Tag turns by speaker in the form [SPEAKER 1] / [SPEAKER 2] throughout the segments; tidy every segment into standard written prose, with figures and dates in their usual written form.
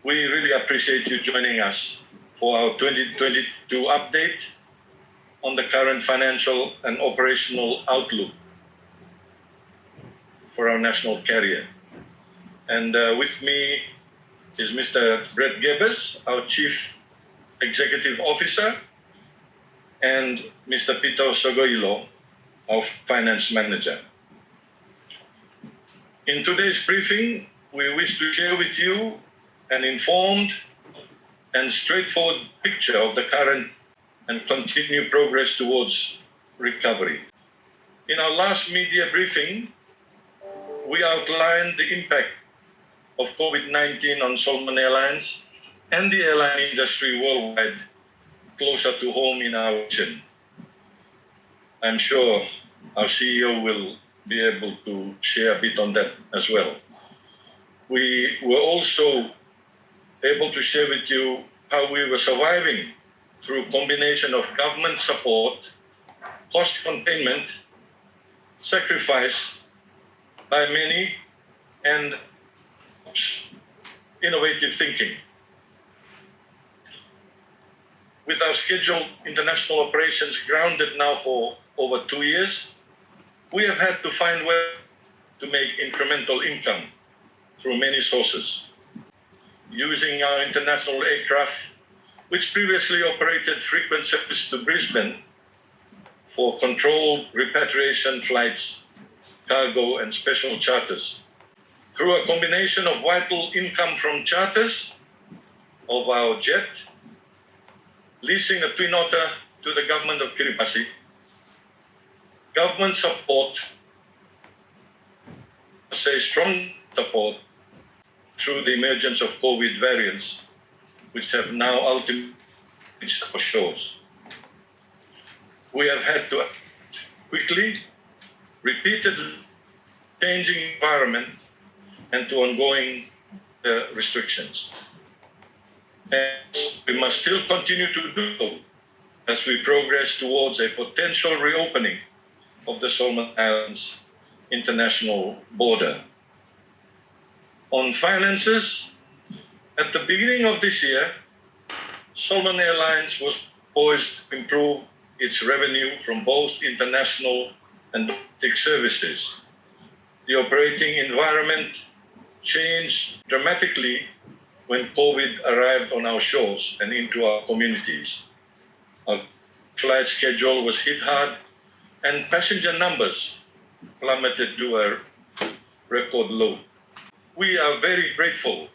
[SPEAKER 1] We really appreciate you joining us for our 2022 update on the current financial and operational outlook for our national carrier. And with me is Mr. Brett Gebbers, our Chief Executive Officer, and Mr. Peter Sogoilo, our Finance Manager. In today's briefing, we wish to share with you an informed and straightforward picture of the current and continued progress towards recovery. In our last media briefing, we outlined the impact of COVID-19 on Solomon Airlines and the airline industry worldwide, closer to home in our region. I'm sure our CEO will be able to share a bit on that as well. We were also able to share with you how we were surviving through a combination of government support, cost containment, sacrifice by many, and innovative thinking. With our scheduled international operations grounded now for over 2 years, we have had to find ways to make incremental income through many sources. Using our international aircraft, which previously operated frequent service to Brisbane for controlled repatriation flights, cargo, and special charters. Through a combination of vital income from charters of our jet, leasing a twin otter to the government of Kiribati, government support, strong support through the emergence of COVID variants, which have now ultimately reached our shores. We have had to act quickly, repeatedly, changing environment and to ongoing restrictions. And we must still continue to do so as we progress towards a potential reopening of the Solomon Islands international border. On finances, at the beginning of this year, Solomon Airlines was poised to improve its revenue from both international and domestic services. The operating environment changed dramatically when COVID arrived on our shores and into our communities. Our flight schedule was hit hard and passenger numbers plummeted to a record low. We are very grateful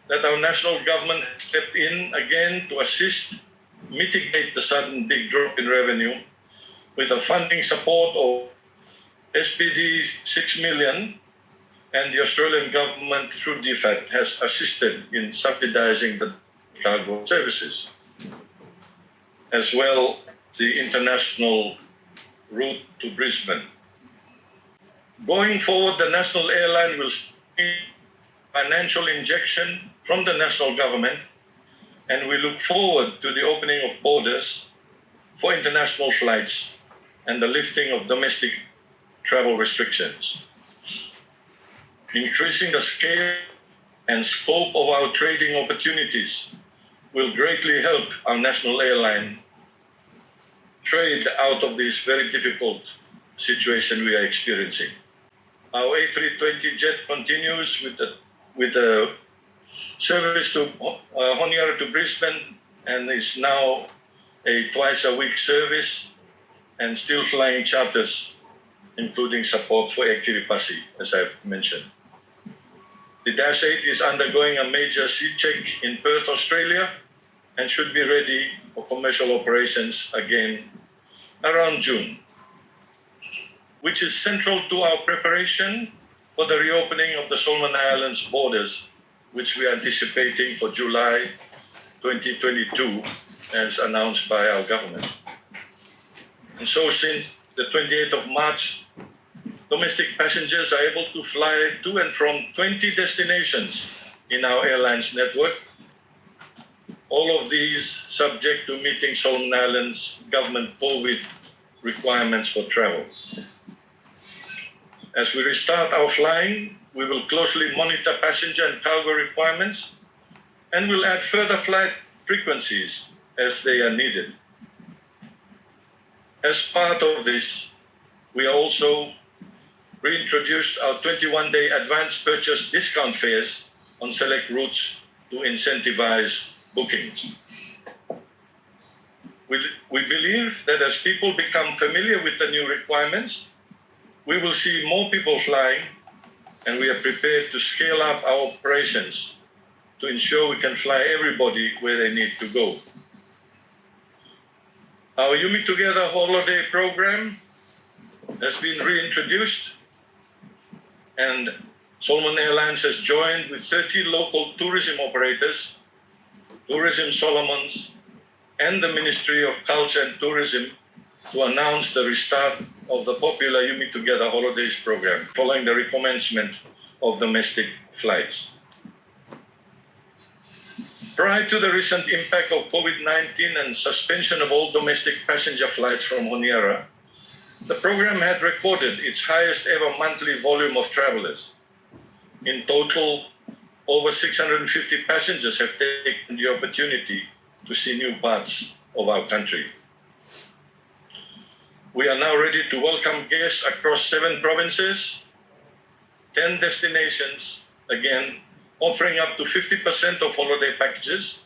[SPEAKER 1] that our national government stepped in again to assist mitigate the sudden big drop in revenue with a funding support of SPD 6 million, and the Australian government through DFAT has assisted in subsidizing the cargo services. As well, the international route to Brisbane. Going forward, the national airline will need financial injection from the national government, and we look forward to the opening of borders for international flights and the lifting of domestic travel restrictions. Increasing the scale and scope of our trading opportunities will greatly help our national airline trade out of this very difficult situation we are experiencing. Our A320 jet continues with the service to Honiara to Brisbane, and is now a twice-a-week service and still flying charters, including support for Air Kiribati, as I've mentioned. The Dash 8 is undergoing a major sea check in Perth, Australia, and should be ready for commercial operations again around June, which is central to our preparation for the reopening of the Solomon Islands borders, which we are anticipating for July 2022, as announced by our government. And so since the 28th of March, domestic passengers are able to fly to and from 20 destinations in our airlines network. All of these subject to meeting Solomon Islands government COVID requirements for travel. As we restart our flying, we will closely monitor passenger and cargo requirements and will add further flight frequencies as they are needed. As part of this, we also reintroduced our 21-day advance purchase discount fares on select routes to incentivize bookings. We believe that as people become familiar with the new requirements, we will see more people flying, and we are prepared to scale up our operations to ensure we can fly everybody where they need to go. Our Yumi Together holiday program has been reintroduced, and Solomon Airlines has joined with 30 local tourism operators, Tourism Solomons, and the Ministry of Culture and Tourism to announce the restart of the popular Yumi Together Holidays program following the recommencement of domestic flights. Prior to the recent impact of COVID-19 and suspension of all domestic passenger flights from Honiara, the program had recorded its highest ever monthly volume of travelers. In total, over 650 passengers have taken the opportunity to see new parts of our country. We are now ready to welcome guests across 7 provinces, 10 destinations, again, offering up to 50% of holiday packages,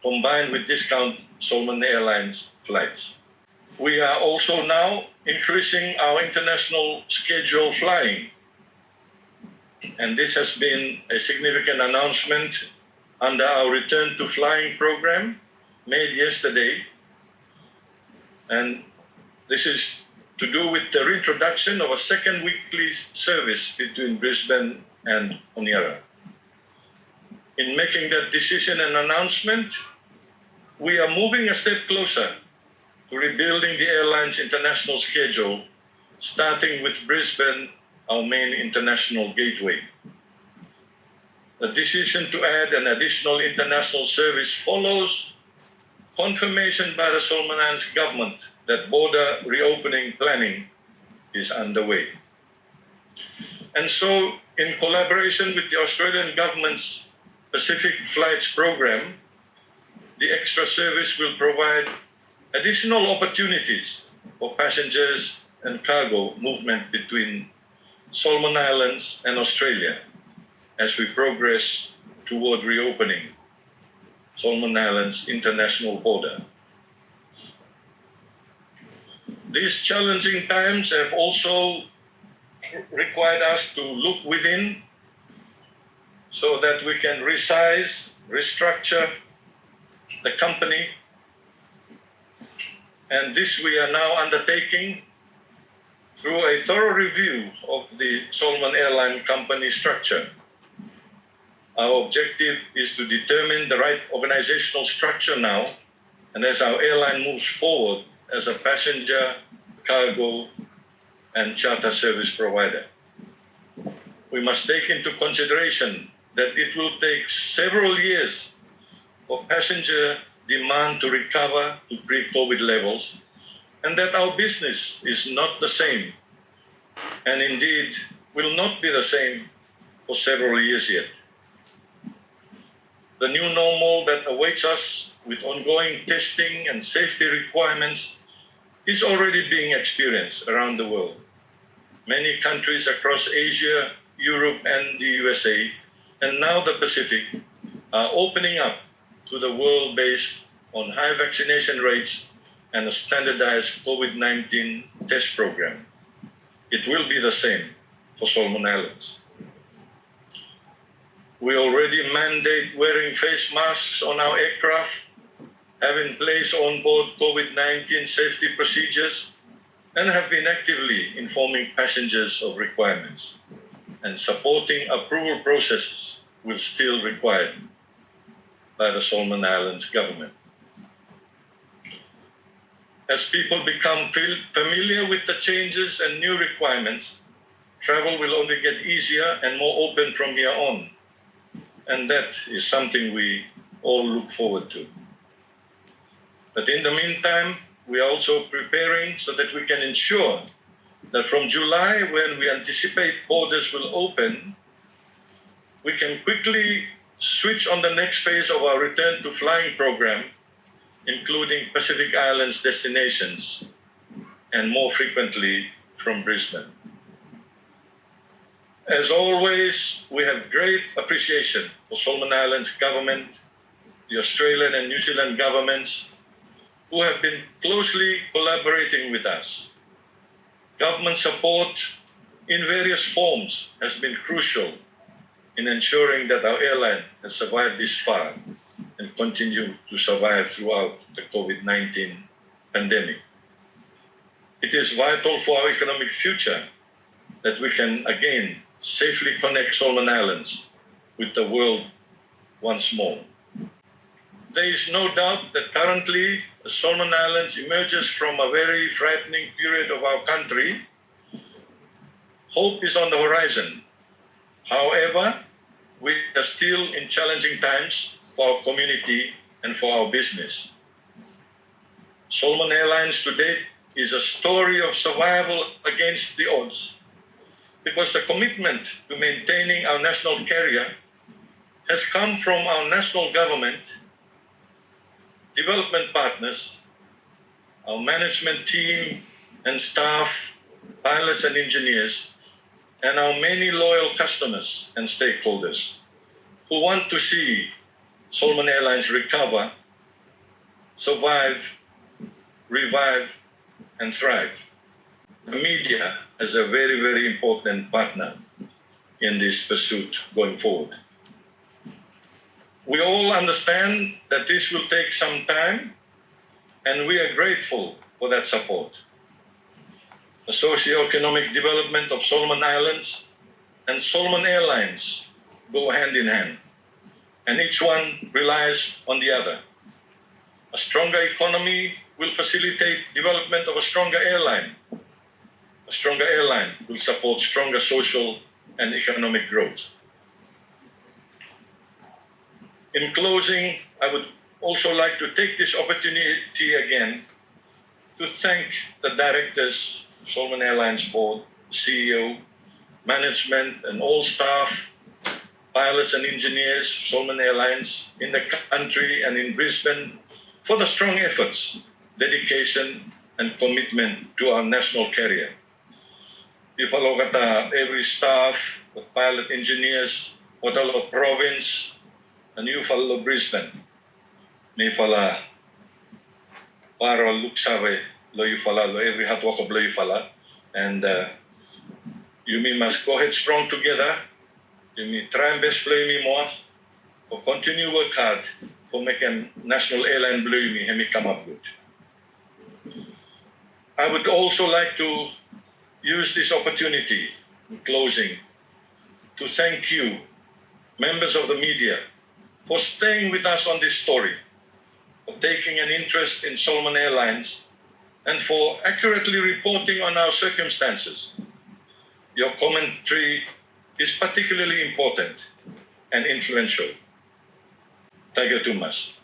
[SPEAKER 1] combined with discount Solomon Airlines flights. We are also now increasing our international schedule flying, and this has been a significant announcement under our Return to Flying program made yesterday. And this is to do with the reintroduction of a second weekly service between Brisbane and Honiara. In making that decision and announcement, we are moving a step closer to rebuilding the airline's international schedule, starting with Brisbane, our main international gateway. The decision to add an additional international service follows confirmation by the Solomon Islands government that border reopening planning is underway. And so, in collaboration with the Australian government's Pacific Flights program, the extra service will provide additional opportunities for passengers and cargo movement between Solomon Islands and Australia as we progress toward reopening Solomon Islands international border. These challenging times have also required us to look within so that we can resize, restructure the company, and this we are now undertaking through a thorough review of the Solomon Airline company structure. Our objective is to determine the right organizational structure now, and as our airline moves forward as a passenger, cargo, and charter service provider. We must take into consideration that it will take several years for passenger demand to recover to pre-COVID levels, and that our business is not the same, and indeed will not be the same for several years yet. The new normal that awaits us with ongoing testing and safety requirements is already being experienced around the world. Many countries across Asia, Europe, and the USA, and now the Pacific, are opening up to the world based on high vaccination rates and a standardized COVID-19 test program. It will be the same for Solomon Islands. We already mandate wearing face masks on our aircraft, have in place onboard COVID-19 safety procedures, and have been actively informing passengers of requirements. And supporting approval processes will still be required by the Solomon Islands government. As people become familiar with the changes and new requirements, travel will only get easier and more open from here on. And that is something we all look forward to. But in the meantime, we are also preparing so that we can ensure that from July, when we anticipate borders will open, we can quickly switch on the next phase of our return to flying program, including Pacific Islands destinations, and more frequently from Brisbane. As always, we have great appreciation for Solomon Islands government, the Australian and New Zealand governments, who have been closely collaborating with us. Government support in various forms has been crucial in ensuring that our airline has survived this far and continue to survive throughout the COVID-19 pandemic. It is vital for our economic future that we can again safely connect Solomon Islands with the world once more. There is no doubt that currently the Solomon Islands emerges from a very frightening period of our country. Hope is on the horizon. However, we are still in challenging times for our community and for our business. Solomon Airlines today is a story of survival against the odds, because the commitment to maintaining our national carrier has come from our national government, development partners, our management team and staff, pilots and engineers, and our many loyal customers and stakeholders who want to see Solomon Airlines recover, survive, revive, and thrive. The media is a very, very important partner in this pursuit going forward. We all understand that this will take some time, and we are grateful for that support. The socio-economic development of Solomon Islands and Solomon Airlines go hand in hand, and each one relies on the other. A stronger economy will facilitate development of a stronger airline. A stronger airline will support stronger social and economic growth. In closing, I would also like to take this opportunity again to thank the directors, Solomon Airlines Board, CEO, management, and all staff, pilots and engineers, Solomon Airlines in the country and in Brisbane for the strong efforts, dedication, and commitment to our national carrier. You follow every staff, the pilot engineers, Otalo province, and you follow Brisbane. Me follow Paro Luxave, lo you follow every hard work of lo you follow. And you must go ahead strong together. You try and best play me more, or continue work hard for making national airline blue me and me come up good. I would also like to use this opportunity in closing to thank you, members of the media, for staying with us on this story, for taking an interest in Solomon Airlines, and for accurately reporting on our circumstances. Your commentary is particularly important and influential. Thank you, Tumas.